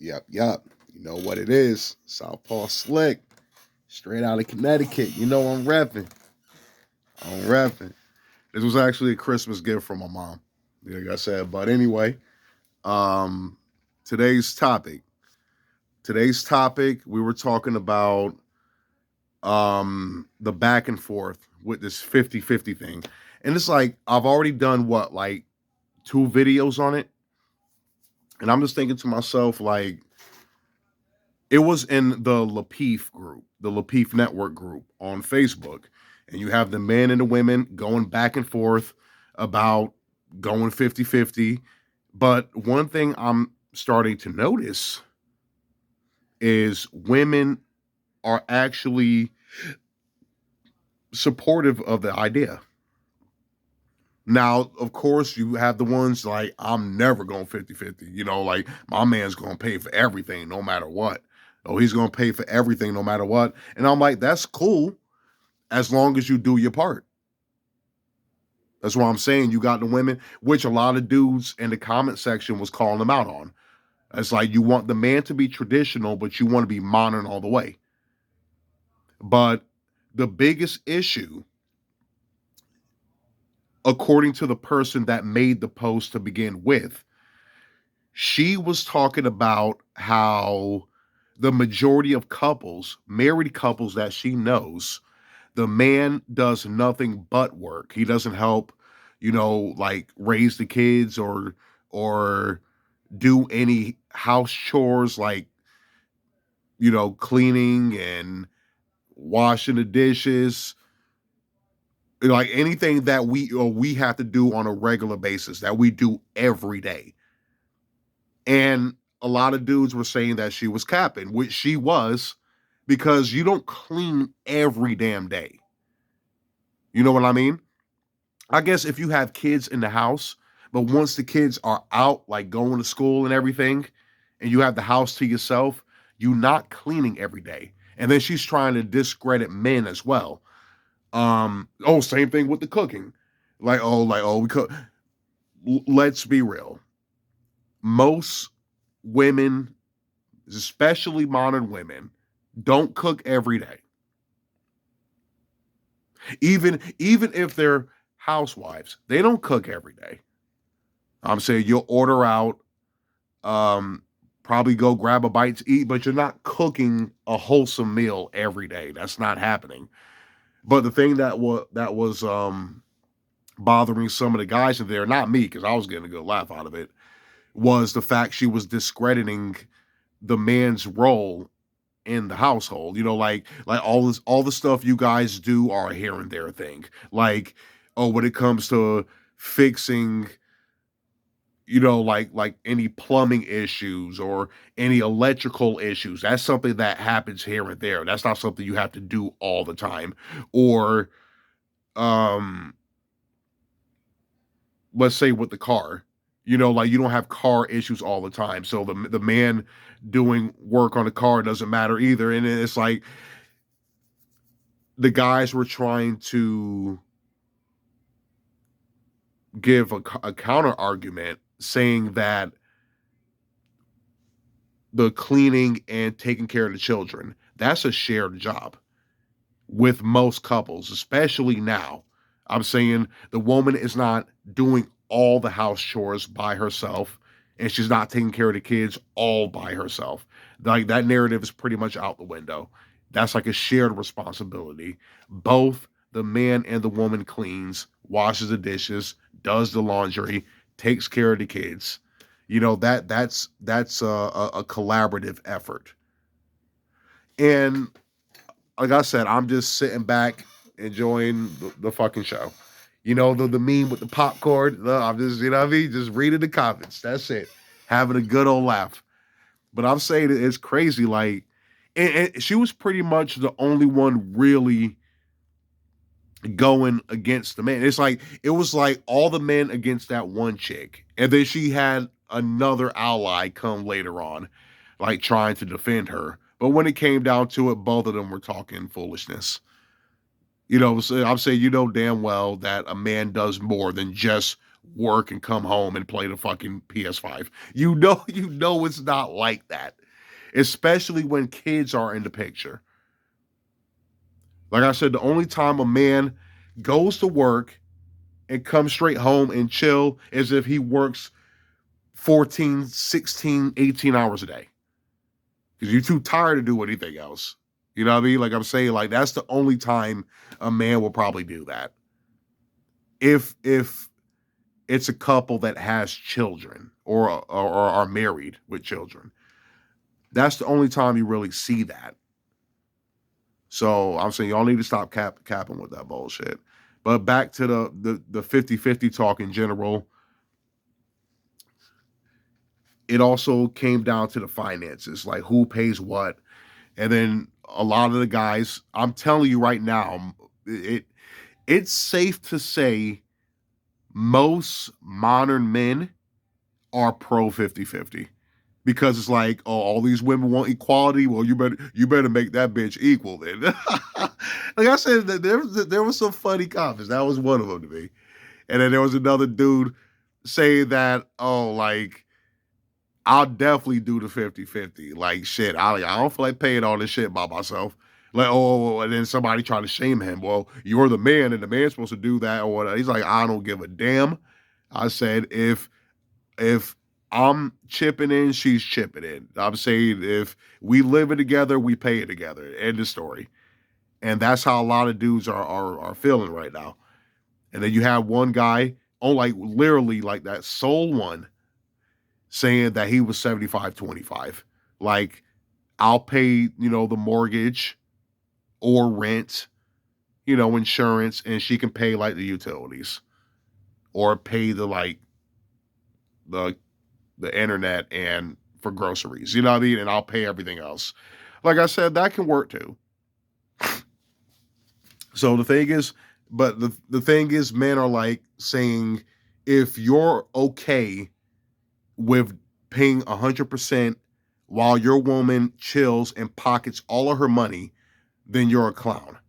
Yep. You know what it is. Southpaw Slick. Straight out of Connecticut. You know I'm repping. I'm repping. This was actually a Christmas gift from my mom. Like I said. But anyway, um, today's topic. Today's topic, we were talking about the back and forth with this 50-50 thing. And it's like I've already done what, like two videos on it. And I'm just thinking to myself, like, it was in the Lapeef group, the Lapeef Network group on Facebook. And you have the men and the women going back and forth about going 50-50. But one thing I'm starting to notice is women are actually supportive of the idea. Now, of course, you have the ones like, I'm never going 50-50. You know, like, my man's going to pay for everything no matter what. Oh, he's going to pay for everything no matter what. And I'm like, that's cool as long as you do your part. That's what I'm saying. You got the women, which a lot of dudes in the comment section was calling them out on. It's like, you want the man to be traditional, but you want to be modern all the way. But the biggest issue, according to the person that made the post to begin with, she was talking about how the majority of couples, married couples that she knows, the man does nothing but work. He doesn't help, like raise the kids or do any house chores like, cleaning and washing the dishes, like anything that we have to do on a regular basis that we do every day. And a lot of dudes were saying that she was capping, which she was, because you don't clean every damn day. You know what I mean? I guess if you have kids in the house, but once the kids are out, like going to school and everything, and you have the house to yourself, you're not cleaning every day. And then she's trying to discredit men as well. Same thing with the cooking. We cook. Let's be real. Most women, especially modern women, don't cook every day. Even if they're housewives, they don't cook every day. I'm saying you'll order out, probably go grab a bite to eat, but you're not cooking a wholesome meal every day. That's not happening. But the thing that was bothering some of the guys in there, not me, because I was getting a good laugh out of it, was the fact she was discrediting the man's role in the household. Like all the stuff you guys do are a here and there thing. Like, oh, when it comes to fixing, like any plumbing issues or any electrical issues, that's something that happens here and there. That's not something you have to do all the time. Or let's say with the car, like you don't have car issues all the time. So the man doing work on the car doesn't matter either. And it's like the guys were trying to give a counter argument saying that the cleaning and taking care of the children, that's a shared job with most couples, especially now. I'm saying the woman is not doing all the house chores by herself, and she's not taking care of the kids all by herself. Like, that narrative is pretty much out the window. That's like a shared responsibility. Both the man and the woman cleans, washes the dishes, does the laundry, takes care of the kids. That's a collaborative effort. And like I said, I'm just sitting back enjoying the fucking show. The meme with the popcorn. I'm just, you know what I mean? Just reading the comments. That's it. Having a good old laugh. But I'm saying it's crazy. Like, and she was pretty much the only one really going against the man. It was like all the men against that one chick. And then she had another ally come later on, like trying to defend her. But when it came down to it, both of them were talking foolishness. So I'm saying, damn well that a man does more than just work and come home and play the fucking PS5. You know it's not like that. Especially when kids are in the picture. Like I said, the only time a man goes to work and comes straight home and chill is if he works 14, 16, 18 hours a day. Because you're too tired to do anything else. You know what I mean? Like I'm saying, like that's the only time a man will probably do that. If it's a couple that has children or are married with children. That's the only time you really see that. So I'm saying y'all need to stop capping with that bullshit. But back to the 50-50 talk in general, it also came down to the finances, like who pays what. And then a lot of the guys, I'm telling you right now, it's safe to say most modern men are pro 50-50 because it's like, oh, all these women want equality. Well, you better make that bitch equal then. Like I said, there was some funny comments. That was one of them to me. And then there was another dude saying that, oh, like, I'll definitely do the 50-50. Like, shit, I don't feel like paying all this shit by myself. Like, oh, and then somebody trying to shame him. Well, you're the man, and the man's supposed to do that or whatever. He's like, I don't give a damn. I said, if I'm chipping in, she's chipping in. I'm saying if we live it together, we pay it together. End of story. And that's how a lot of dudes are feeling right now. And then you have one guy on like literally like that sole one saying that he was 75-25. Like, I'll pay, the mortgage or rent, insurance, and she can pay like the utilities or pay the like the internet and for groceries. You know what I mean? And I'll pay everything else. Like I said, that can work too. So the thing is, but the thing is, men are like saying, if you're okay with paying 100% while your woman chills and pockets all of her money, then you're a clown.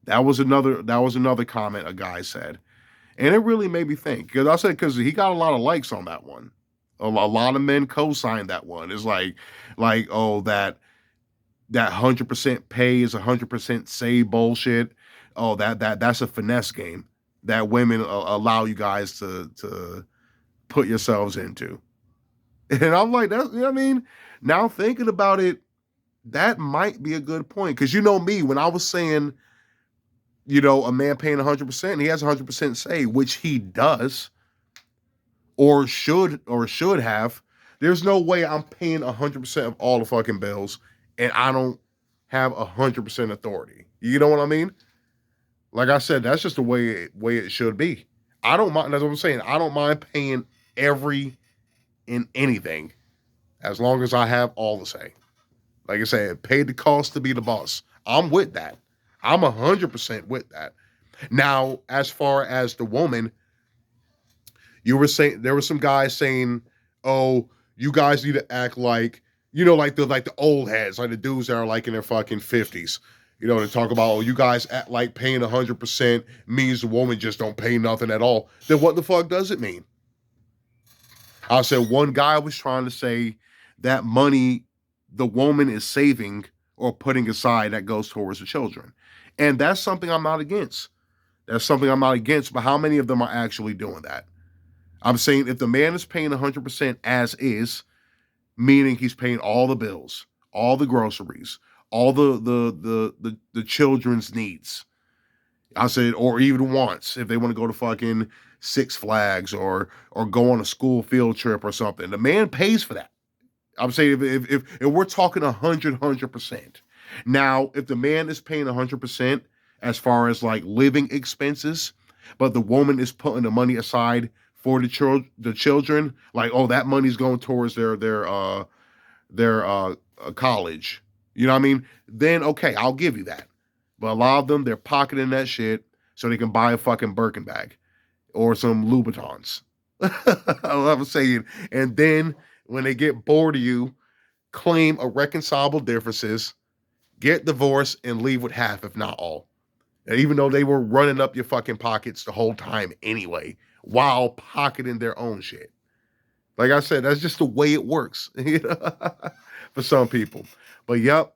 That was another comment a guy said. And it really made me think. Because he got a lot of likes on that one. A lot of men co-signed that one. It's like, oh, that 100% pay is 100% save bullshit. Oh, that's a finesse game that women allow you guys to put yourselves into. And I'm like, that's, you know what I mean? Now thinking about it, that might be a good point. Because you know me, when I was saying, a man paying 100%, he has 100% say, which he does, or should have. There's no way I'm paying 100% of all the fucking bills, and I don't have 100% authority. You know what I mean? Like I said, that's just the way it should be. I don't mind. That's what I'm saying. I don't mind paying every in anything, as long as I have all the say. Like I said, pay the cost to be the boss. I'm with that. I'm 100% with that. Now, as far as the woman, you were saying there were some guys saying, "Oh, you guys need to act like like the old heads, like the dudes that are like in their fucking 50s." To talk about, oh, you guys act like paying 100% means the woman just don't pay nothing at all. Then what the fuck does it mean? I said one guy was trying to say that money the woman is saving or putting aside that goes towards the children. And that's something I'm not against. That's something I'm not against, but how many of them are actually doing that? I'm saying if the man is paying 100% as is, meaning he's paying all the bills, all the groceries, all the children's needs. I said, or even wants, if they want to go to fucking Six Flags or go on a school field trip or something. The man pays for that. I'm saying if we're talking 100%. Now, if the man is paying 100% as far as like living expenses, but the woman is putting the money aside for the children, like, oh, that money's going towards their college. You know what I mean? Then okay, I'll give you that. But a lot of them, they're pocketing that shit so they can buy a fucking Birkin bag or some Louboutins. I'm saying, and then when they get bored of you, claim irreconcilable differences, get divorced, and leave with half, if not all. And even though they were running up your fucking pockets the whole time anyway, while pocketing their own shit. Like I said, that's just the way it works, for some people. But yep,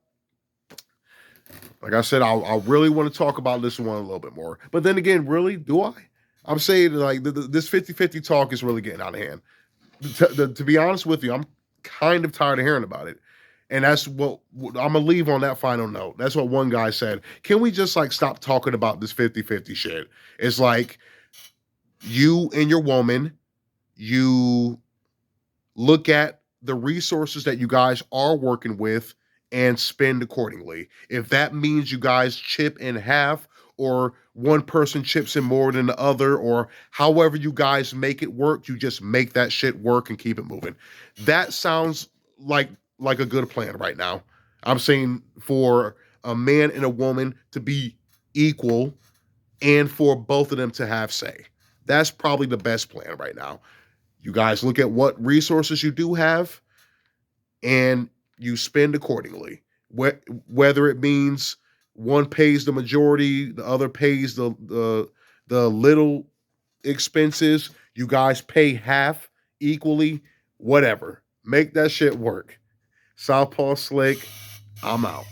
like I said, I really want to talk about this one a little bit more. But then again, really, do I? I'm saying like this 50-50 talk is really getting out of hand. To be honest with you, I'm kind of tired of hearing about it. And that's what I'm gonna leave on that final note. That's what one guy said. Can we just like stop talking about this 50-50 shit? It's like you and your woman, you look at the resources that you guys are working with and spend accordingly. If that means you guys chip in half, or one person chips in more than the other, or however you guys make it work, you just make that shit work and keep it moving. That sounds like a good plan right now. I'm saying for a man and a woman to be equal and for both of them to have say. That's probably the best plan right now. You guys look at what resources you do have and you spend accordingly. Whether it means one pays the majority, the other pays the little expenses, you guys pay half equally, whatever. Make that shit work. Southpaw Slick, I'm out.